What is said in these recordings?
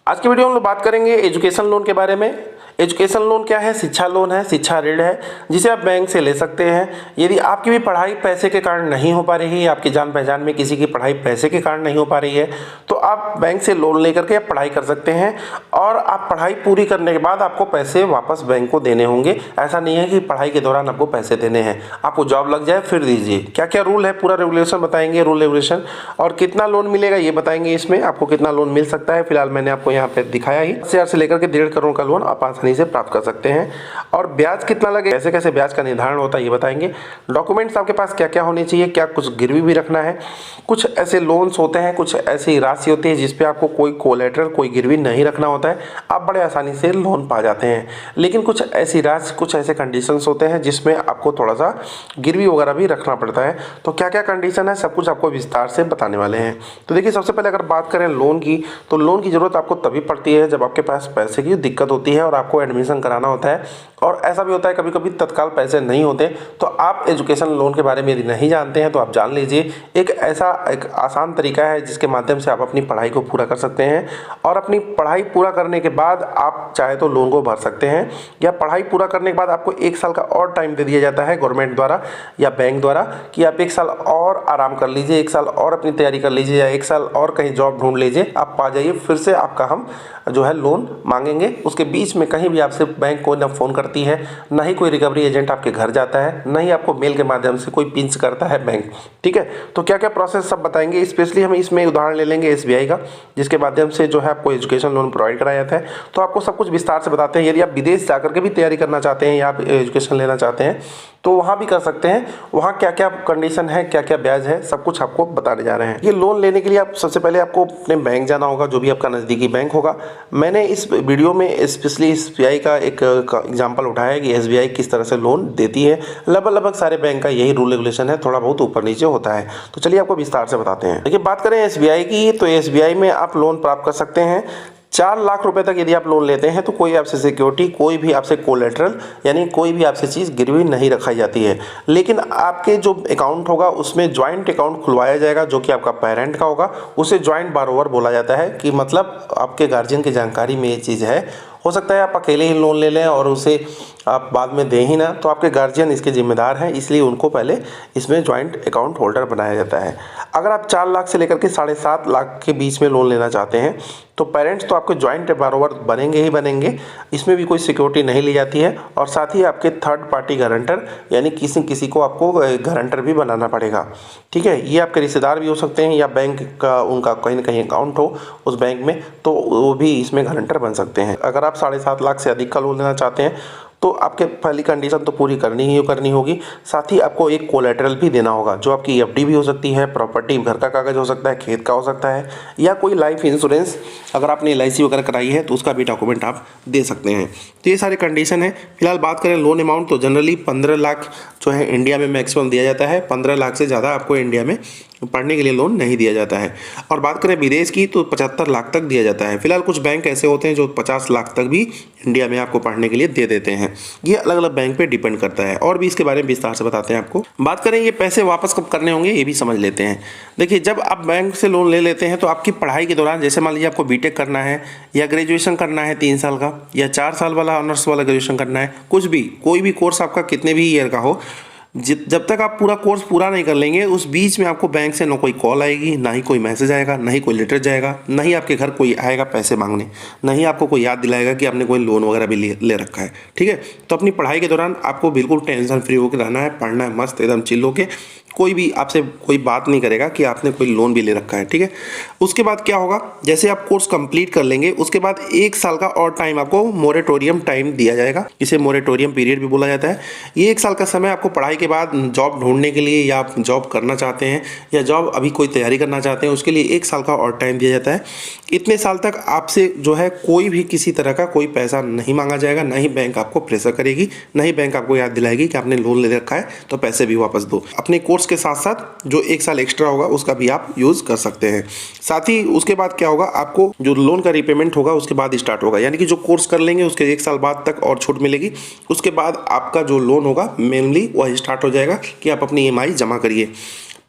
आज की वीडियो में हम लोग बात करेंगे एजुकेशन लोन के बारे में। एजुकेशन लोन क्या है? शिक्षा लोन है, शिक्षा ऋण है जिसे आप बैंक से ले सकते हैं। यदि आपकी भी पढ़ाई पैसे के कारण नहीं हो पा रही है, आपकी जान पहचान में किसी की पढ़ाई पैसे के कारण नहीं हो पा रही है, तो आप बैंक से लोन लेकर के आप पढ़ाई कर सकते हैं और आप पढ़ाई पूरी करने के बाद आपको पैसे वापस बैंक को देने होंगे। ऐसा नहीं है कि पढ़ाई के दौरान आपको पैसे देने हैं, आपको जॉब लग जाए फिर दीजिए। क्या क्या रूल है पूरा रेगुलेशन बताएंगे, रूल रेगुलेशन, और कितना लोन मिलेगा ये बताएंगे। इसमें आपको कितना लोन मिल सकता है फिलहाल मैंने आपको यहाँ पे दिखाया ही। 10,000 से लेकर के 1.5 करोड़ का लोन आप आसानी से प्राप्त कर सकते हैं। और ब्याज कितना लगे, कैसे कैसे ब्याज का निर्धारण होता है ये बताएंगे। डॉक्यूमेंट्स आपके पास क्या क्या होने चाहिए, क्या कुछ गिरवी भी रखना है। कुछ ऐसे लोन्स होते हैं, कुछ ऐसी राशि होती है जिसपे आपको कोई कोलेटरल, कोई गिरवी नहीं रखना होता है, आप बड़े आसानी से लोन पा जाते हैं। लेकिन कुछ ऐसी राशि, कुछ ऐसे कंडीशंस होते हैं जिसमें आपको थोड़ा सा गिरवी वगैरह भी रखना पड़ता है। तो क्या क्या कंडीशन है सब कुछ आपको विस्तार से बताने वाले हैं। तो देखिए, सबसे पहले अगर बात करें लोन की, तो लोन की ज़रूरत आपको तभी पड़ती है जब आपके पास पैसे की दिक्कत होती है और आपको एडमिशन कराना होता है। और ऐसा भी होता है कभी कभी तत्काल पैसे नहीं होते। तो आप एजुकेशन लोन के बारे में यदि नहीं जानते हैं तो आप जान लीजिए, एक आसान तरीका है जिसके माध्यम से आप अपनी पढ़ाई को पूरा कर सकते हैं। और अपनी पढ़ाई पूरा करने के बाद आप चाहे तो लोन को भर सकते हैं, या पढ़ाई पूरा करने के बाद आपको 1 साल का और टाइम दे दिया जाता है गवर्नमेंट द्वारा या बैंक द्वारा कि आप 1 साल और आराम कर लीजिए, 1 साल और अपनी तैयारी कर लीजिए, या 1 साल और कहीं जॉब ढूंढ लीजिए, आप पा जाइए, फिर से आपका हम जो है लोन मांगेंगे। उसके बीच में कहीं भी आपसे बैंक को न फ़ोन करती है, ना ही कोई रिकवरी एजेंट आपके घर जाता है, ना ही आपको मेल के माध्यम से कोई पिंच करता है बैंक। ठीक है, तो क्या क्या प्रोसेस सब बताएंगे। स्पेशली हम इसमें उदाहरण ले लेंगे SBI का, जिसके माध्यम से जो है आपको एजुकेशन लोन प्रोवाइड कराया जाता है। तो आपको सब कुछ विस्तार से बताते हैं। यदि आप विदेश जाकर के भी तैयारी करना चाहते हैं या आप एजुकेशन लेना चाहते हैं तो वहाँ भी कर सकते हैं। वहाँ क्या क्या कंडीशन है, क्या क्या ब्याज है, सब कुछ आपको बताने जा रहे हैं। ये लोन लेने के लिए आप सबसे पहले आपको अपने बैंक जाना होगा, जो भी आपका नज़दीकी बैंक होगा। मैंने इस वीडियो में स्पेशली SBI का एक एग्जांपल उठाया है कि SBI किस तरह से लोन देती है। लगभग सारे बैंक का यही रूल रेगुलेशन है, थोड़ा बहुत ऊपर नीचे होता है। तो चलिए आपको विस्तार से बताते हैं। देखिए, बात करें SBI की, तो SBI में आप लोन प्राप्त कर सकते हैं 4 लाख रुपए तक। यदि आप लोन लेते हैं तो कोई आपसे सिक्योरिटी, कोई भी आपसे कोलेटरल यानी कोई भी आपसे चीज़ गिरवी नहीं रखाई जाती है। लेकिन आपके जो अकाउंट होगा उसमें ज्वाइंट अकाउंट खुलवाया जाएगा, जो कि आपका पेरेंट का होगा। उसे ज्वाइंट बारोवर बोला जाता है कि मतलब आपके गार्जियन की जानकारी में ये चीज़ है। हो सकता है आप अकेले ही लोन ले लें और उसे आप बाद में दें ही ना, तो आपके गार्जियन इसके जिम्मेदार हैं, इसलिए उनको पहले इसमें ज्वाइंट अकाउंट होल्डर बनाया जाता है। अगर आप 4 लाख से लेकर के 7.5 लाख के बीच में लोन लेना चाहते हैं तो पेरेंट्स तो आपके ज्वाइंट बारोवर बनेंगे ही बनेंगे, इसमें भी कोई सिक्योरिटी नहीं ली जाती है। और साथ ही आपके थर्ड पार्टी गारंटर यानी किसी को आपको गारंटर भी बनाना पड़ेगा। ठीक है, ये आपके रिश्तेदार भी हो सकते हैं या बैंक का उनका कहीं ना कहीं अकाउंट हो उस बैंक में, तो वो भी इसमें गारंटर बन सकते हैं। अगर आप 7.5 लाख से अधिक का लोन लेना चाहते हैं तो आपके पहली कंडीशन तो पूरी करनी होगी। साथ ही आपको एक कोलेटरल भी देना होगा, जो आपकी FD भी हो सकती है, प्रॉपर्टी, घर का कागज हो सकता है, खेत का हो सकता है, या कोई लाइफ इंश्योरेंस अगर आपने LIC वगैरह कराई है तो उसका भी डॉक्यूमेंट आप दे सकते हैं। तो ये सारी कंडीशन है। फिलहाल बात करें लोन अमाउंट, तो जनरली 15 लाख जो है इंडिया में मैक्सिमम दिया जाता है। 15 लाख से ज़्यादा आपको इंडिया में पढ़ने के लिए लोन नहीं दिया जाता है। और बात करें विदेश की तो 75 लाख तक दिया जाता है। फिलहाल कुछ बैंक ऐसे होते हैं जो 50 लाख तक भी इंडिया में आपको पढ़ने के लिए दे देते हैं। ये अलग अलग बैंक पे डिपेंड करता है, और भी इसके बारे में विस्तार से बताते हैं आपको। बात करें ये पैसे वापस कब करने होंगे ये भी समझ लेते हैं। देखिए, जब आप बैंक से लोन ले लेते हैं तो आपकी पढ़ाई के दौरान, जैसे मान लीजिए आपको BTech करना है या ग्रेजुएशन करना है 3 साल का, या 4 साल वाला ऑनर्स वाला ग्रेजुएशन करना है, कुछ भी कोई भी कोर्स आपका कितने भी ईयर का हो, जब तक आप पूरा कोर्स पूरा नहीं कर लेंगे उस बीच में आपको बैंक से ना कोई कॉल आएगी, ना ही कोई मैसेज आएगा, ना ही कोई लेटर जाएगा, ना ही आपके घर कोई आएगा पैसे मांगने, ना ही आपको कोई याद दिलाएगा कि आपने कोई लोन वगैरह भी ले रखा है। ठीक है, तो अपनी पढ़ाई के दौरान आपको बिल्कुल टेंशन फ्री होकर रहना है, पढ़ना है मस्त एकदम चिल होके। कोई भी आपसे कोई बात नहीं करेगा कि आपने कोई लोन भी ले रखा है। ठीक है, उसके बाद क्या होगा, जैसे आप कोर्स कंप्लीट कर लेंगे उसके बाद 1 साल का और टाइम आपको मोरेटोरियम टाइम दिया जाएगा। इसे मोरेटोरियम पीरियड भी बोला जाता है। ये 1 साल का समय आपको पढ़ाई के बाद जॉब ढूंढने के लिए, या आप जॉब करना चाहते हैं या जॉब अभी कोई तैयारी करना चाहते हैं, उसके लिए 1 साल का और टाइम दिया जाता है। इतने साल तक आपसे जो है कोई भी किसी तरह का कोई पैसा नहीं मांगा जाएगा, ना ही बैंक आपको प्रेशर करेगी, ना ही बैंक आपको याद दिलाएगी कि आपने लोन ले रखा है तो पैसे भी वापस दो। अपने कोर्स के साथ साथ जो 1 साल एक्स्ट्रा होगा उसका भी आप यूज कर सकते हैं। साथ ही उसके बाद क्या होगा, आपको जो लोन का रीपेमेंट होगा उसके बाद स्टार्ट होगा, यानी कि जो कोर्स कर लेंगे उसके 1 साल बाद तक और छूट मिलेगी। उसके बाद आपका जो लोन होगा मेनली वह स्टार्ट हो जाएगा कि आप अपनी EMI जमा करिए।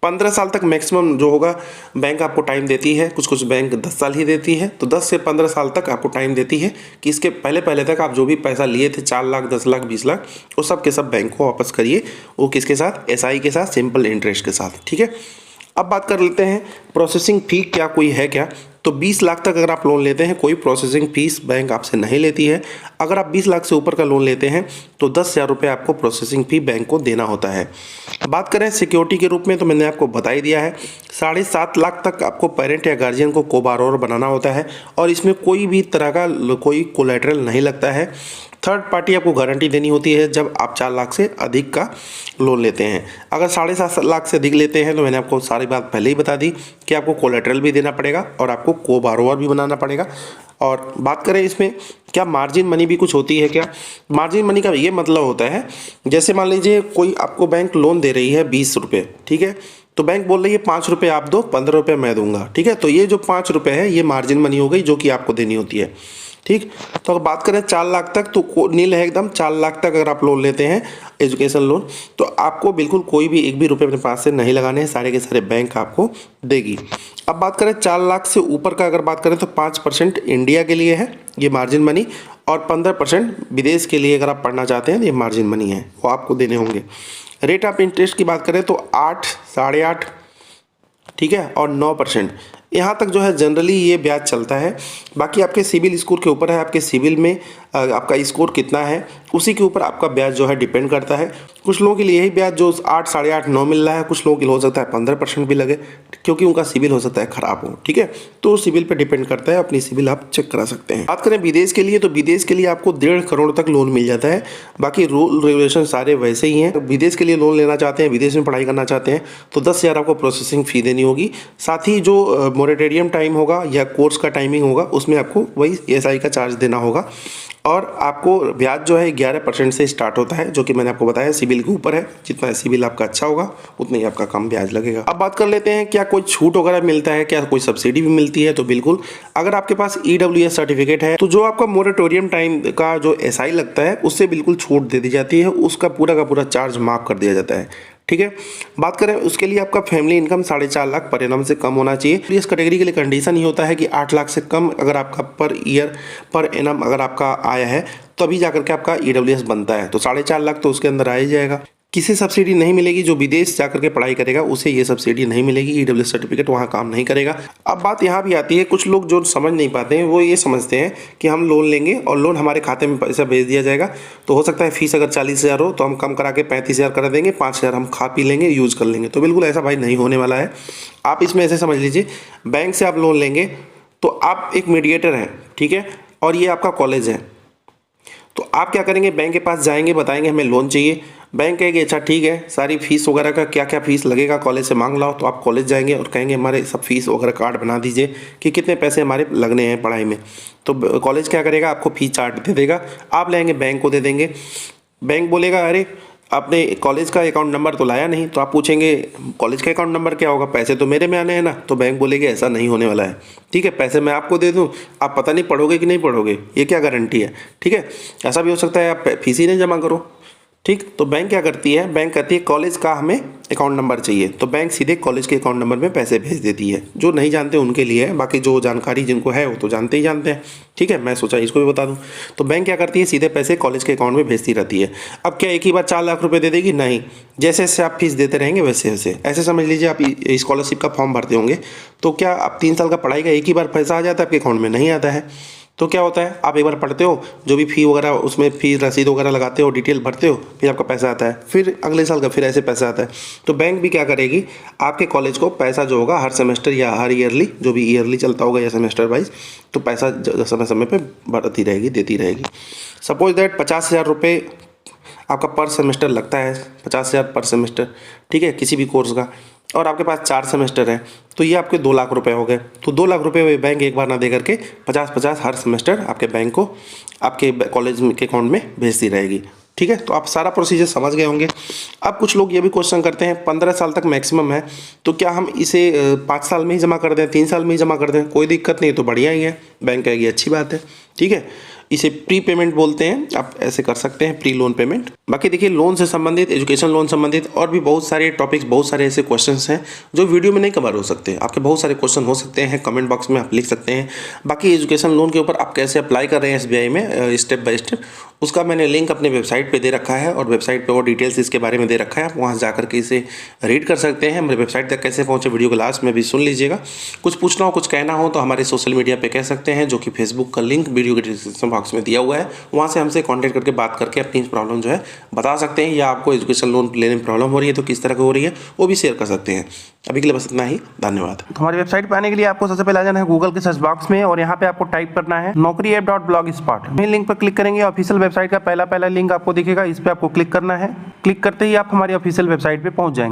15 साल तक मैक्सिमम जो होगा बैंक आपको टाइम देती है। कुछ कुछ बैंक 10 साल ही देती है, तो 10 से 15 साल तक आपको टाइम देती है कि इसके पहले तक आप जो भी पैसा लिए थे 4 लाख, 10 लाख, 20 लाख, वो सब के सब बैंक को वापस करिए। वो किसके साथ? SI के साथ, सिंपल इंटरेस्ट के साथ। ठीक है, अब बात कर लेते हैं प्रोसेसिंग फ़ी क्या कोई है क्या। तो 20 लाख तक अगर आप लोन लेते हैं कोई प्रोसेसिंग फीस बैंक आपसे नहीं लेती है। अगर आप 20 लाख से ऊपर का लोन लेते हैं तो 10,000 रुपये आपको प्रोसेसिंग फ़ी बैंक को देना होता है। बात करें सिक्योरिटी के रूप में, तो मैंने आपको बता ही दिया है, 7.5 लाख तक आपको पेरेंट या गार्जियन को को-बारोवर बनाना होता है और इसमें कोई भी तरह का कोई कोलैटरल नहीं लगता है। थर्ड पार्टी आपको गारंटी देनी होती है जब आप 4 लाख से अधिक का लोन लेते हैं। अगर 7.5 लाख से अधिक लेते हैं तो मैंने आपको सारी बात पहले ही बता दी कि आपको कोलैटरल भी देना पड़ेगा और आपको को-बारोवर भी बनाना पड़ेगा। और बात करें इसमें क्या मार्जिन मनी भी कुछ होती है क्या? मार्जिन मनी का ये मतलब होता है, जैसे मान लीजिए कोई आपको बैंक लोन दे रही है 20 रुपये, ठीक है, तो बैंक बोल रही है 5 रुपये आप दो, 15 रुपये मैं दूंगा। ठीक है, तो ये जो 5 रुपये है ये मार्जिन मनी हो गई जो कि आपको देनी होती है। ठीक, तो अगर बात करें 4 लाख तक तो नील है एकदम। 4 लाख तक अगर आप लोन लेते हैं एजुकेशन लोन तो आपको बिल्कुल कोई भी एक भी रुपये अपने पास से नहीं लगाने हैं, सारे के सारे बैंक आपको देगी। अब बात करें 4 लाख से ऊपर का अगर बात करें तो 5% इंडिया के लिए है ये मार्जिन मनी, और 15% विदेश के लिए अगर आप पढ़ना चाहते हैं तो ये मार्जिन मनी है, वो आपको देने होंगे। रेट ऑफ इंटरेस्ट की बात करें तो 8, 8.5, ठीक है, और 9%, यहाँ तक जो है जनरली ये ब्याज चलता है। बाकी आपके सिबिल स्कोर के ऊपर है, आपके सिबिल में आपका स्कोर कितना है उसी के ऊपर आपका ब्याज जो है डिपेंड करता है। कुछ लोगों के लिए यही ब्याज जो 8, 8.5, 9 मिल रहा है, कुछ लोगों के लिए हो सकता है 15% भी लगे क्योंकि उनका सिबिल हो सकता है ख़राब हो। ठीक है, तो सिबिल पे डिपेंड करता है, अपनी सिबिल आप चेक करा सकते हैं। बात करें विदेश के लिए तो विदेश के लिए आपको 1.5 करोड़ तक लोन मिल जाता है। बाकी रूल रेगुलेशन सारे वैसे ही हैं। तो विदेश के लिए लोन लेना चाहते हैं, विदेश में पढ़ाई करना चाहते हैं तो 10,000 आपको प्रोसेसिंग फ़ी देनी होगी। साथ ही जो मोरेटोरियम टाइम होगा या कोर्स का टाइमिंग होगा उसमें आपको वही SI का चार्ज देना होगा। और आपको ब्याज जो है 11% से स्टार्ट होता है, जो कि मैंने आपको बताया सिबिल के ऊपर है। जितना सिबिल आपका अच्छा होगा उतना ही आपका कम ब्याज लगेगा। अब बात कर लेते हैं क्या कोई छूट वगैरह मिलता है, क्या कोई सब्सिडी भी मिलती है। तो बिल्कुल, अगर आपके पास EWS सर्टिफिकेट है तो जो आपका मोरेटोरियम टाइम का जो SI लगता है उससे बिल्कुल छूट दे दी जाती है, उसका पूरा का पूरा चार्ज माफ़ कर दिया जाता है। ठीक है, बात करें उसके लिए आपका family income 4.5 lakh per annum से कम होना चाहिए। इस कैटेगरी के लिए कंडीशन ही होता है कि 8 लाख से कम अगर आपका पर ईयर पर एनम अगर आपका आया है तभी जाकर के आपका EWS बनता है। तो 4.5 लाख तो उसके अंदर आ ही जाएगा। किसी सब्सिडी नहीं मिलेगी, जो विदेश जाकर के पढ़ाई करेगा उसे ये सब्सिडी नहीं मिलेगी, EWS सर्टिफिकेट वहाँ काम नहीं करेगा। अब बात यहाँ भी आती है, कुछ लोग जो समझ नहीं पाते हैं वो ये समझते हैं कि हम लोन लेंगे और लोन हमारे खाते में पैसा भेज दिया जाएगा, तो हो सकता है फीस अगर 40,000 हो तो हम कम करा के 35,000 करा देंगे, 5,000 हम खा पी लेंगे, यूज़ कर लेंगे। तो बिल्कुल ऐसा भाई नहीं होने वाला है। आप इसमें ऐसे समझ लीजिए, बैंक से आप लोन लेंगे तो आप एक मीडिएटर हैं, ठीक है, और ये आपका कॉलेज है। तो आप क्या करेंगे, बैंक के पास जाएंगे, बताएंगे हमें लोन चाहिए, बैंक कहेगी अच्छा ठीक है, सारी फीस वगैरह का क्या क्या फीस लगेगा कॉलेज से मांग लाओ। तो आप कॉलेज जाएंगे और कहेंगे हमारे सब फीस वगैरह कार्ड बना दीजिए कि कितने पैसे हमारे लगने हैं पढ़ाई में। तो कॉलेज क्या करेगा, आपको फीस चार्ट दे देगा, आप लेंगे बैंक को दे देंगे। बैंक बोलेगा अरे आपने कॉलेज का अकाउंट नंबर तो लाया नहीं, तो आप पूछेंगे कॉलेज का अकाउंट नंबर क्या होगा, पैसे तो मेरे में आने हैं ना। तो बैंक बोलेगी ऐसा नहीं होने वाला है, ठीक है, पैसे मैं आपको दे दूं, आप पता नहीं पढ़ोगे कि नहीं पढ़ोगे, ये क्या गारंटी है। ठीक है, ऐसा भी हो सकता है आप फीस ही नहीं जमा करो। ठीक, तो बैंक क्या करती है, बैंक कहती है कॉलेज का हमें अकाउंट नंबर चाहिए, तो बैंक सीधे कॉलेज के अकाउंट नंबर में पैसे भेज देती है। जो नहीं जानते उनके लिए है, बाकी जो जानकारी जिनको है वो तो जानते ही जानते हैं। ठीक है, मैं सोचा इसको भी बता दूं। तो बैंक क्या करती है, सीधे पैसे कॉलेज के अकाउंट में भेजती रहती है। अब क्या एक ही बार 4 लाख रुपए दे देगी, नहीं, जैसे जैसे आप फीस देते रहेंगे वैसे वैसे। ऐसे समझ लीजिए आप स्कॉलरशिप का फॉर्म भरते होंगे, तो क्या आप 3 साल का पढ़ाई का एक ही बार पैसा आ जाता है आपके अकाउंट में, नहीं आता है। तो क्या होता है, आप एक बार पढ़ते हो, जो भी फ़ी वगैरह उसमें फ़ी रसीद वगैरह लगाते हो, डिटेल भरते हो, फिर आपका पैसा आता है, फिर अगले साल का फिर ऐसे पैसा आता है। तो बैंक भी क्या करेगी, आपके कॉलेज को पैसा जो होगा हर सेमेस्टर या हर ईयरली, जो भी ईयरली चलता होगा या सेमेस्टर वाइज, तो पैसा समय समय पे बढ़ती रहेगी, देती रहेगी। सपोज दैट 50,000 रुपये आपका पर सेमेस्टर लगता है, 50,000 पर सेमेस्टर, ठीक है, किसी भी कोर्स का, और आपके पास 4 सेमेस्टर है, तो ये आपके 2 लाख रुपए हो गए। तो 2 लाख रुपए बैंक एक बार ना दे करके 50-50 हर सेमेस्टर आपके बैंक को आपके कॉलेज के अकाउंट में भेजती रहेगी। ठीक है, तो आप सारा प्रोसीजर समझ गए होंगे। अब कुछ लोग ये भी क्वेश्चन करते हैं 15 साल तक मैक्सिमम है, तो क्या हम इसे 5 साल में ही जमा कर दें, 3 साल में ही जमा कर दें, कोई दिक्कत नहीं, तो बढ़िया ही है। बैंक कहेगी अच्छी बात है, ठीक है। इसे प्री पेमेंट बोलते हैं, आप ऐसे कर सकते हैं प्री लोन पेमेंट। बाकी देखिए लोन से संबंधित, एजुकेशन लोन संबंधित और भी बहुत सारे टॉपिक्स, बहुत सारे ऐसे क्वेश्चंस हैं जो वीडियो में नहीं कवर हो सकते। आपके बहुत सारे क्वेश्चन हो सकते हैं, कमेंट बॉक्स में आप लिख सकते हैं। बाकी एजुकेशन लोन के ऊपर आप कैसे अप्लाई कर रहे हैं SBI में स्टेप बाय स्टेप, उसका मैंने लिंक अपने वेबसाइट पे दे रखा है और वेबसाइट पे और डिटेल्स इसके बारे में दे रखा है, आप वहाँ जा करके इसे रीड कर सकते हैं। मेरे वेबसाइट तक कैसे पहुँचे वीडियो के लास्ट में भी सुन लीजिएगा। कुछ पूछना हो, कुछ कहना हो तो हमारे सोशल मीडिया पे कह सकते हैं, जो कि फेसबुक का लिंक वीडियो के डिस्क्रिप्शन बॉक्स में दिया हुआ है। वहाँ से हमसे कॉन्टैक्ट करके बात करके अपनी प्रॉब्लम जो है बता सकते हैं, या आपको एजुकेशन लोन लेने में प्रॉब्लम हो रही है तो किस तरह की हो रही है वो भी शेयर कर सकते हैं। अभी के लिए बस इतना ही, धन्यवाद। हमारी वेबसाइट पर आने के लिए आपको सबसे पहले आ जाना है गूगल के सर्च बॉक्स में और यहाँ पे आपको टाइप करना है naukriapp.blogspot। मेन लिंक पर क्लिक करेंगे, ऑफिशियल वेबसाइट का पहला लिंक आपको दिखेगा, इस पर आपको क्लिक करना है। क्लिक करते ही आप हमारी ऑफिशियल वेबसाइट पे पहुंच जाएंगे।